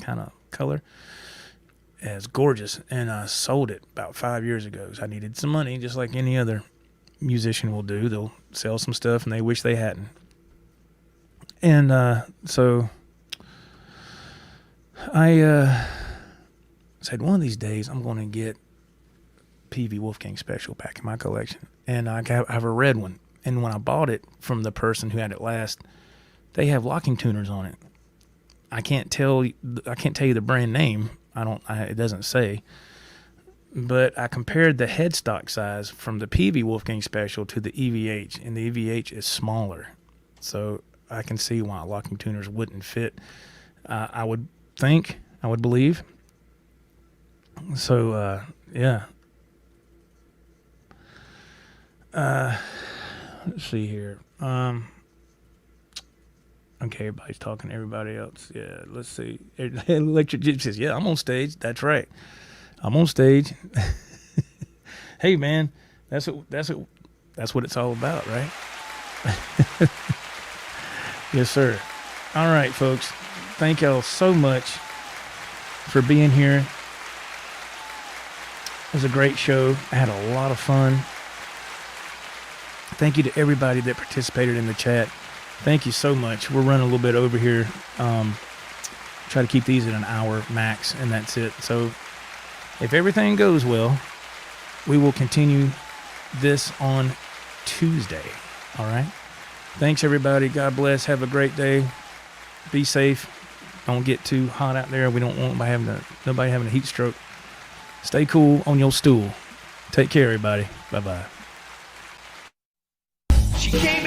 kind of color. It's gorgeous. And I sold it about 5 years ago. So I needed some money, just like any other musician will do. They'll sell some stuff and they wish they hadn't. And so I said, one of these days I'm going to get PV Wolfgang Special back in my collection. And I have a red one. And when I bought it from the person who had it last, they have locking tuners on it. I can't tell you the brand name. It doesn't say. But I compared the headstock size from the PV Wolfgang Special to the EVH, and the EVH is smaller. So I can see why locking tuners wouldn't fit. I would believe. So, yeah. Let's see here. Okay, everybody's talking to everybody else. Yeah, let's see. Electric Gypsy says, yeah, I'm on stage. That's right. I'm on stage. Hey, man, that's what it's all about, right? Yes, sir. All right, folks. Thank y'all so much for being here. It was a great show. I had a lot of fun. Thank you to everybody that participated in the chat. Thank you so much. We're running a little bit over here. Try to keep these at an hour max, and that's it. So if everything goes well, We will continue this on Tuesday. All right. Thanks, everybody. God bless. Have a great day. Be safe. Don't get too hot out there. We don't want nobody having a heat stroke. Stay cool on your stool. Take care, everybody. Bye-bye. She came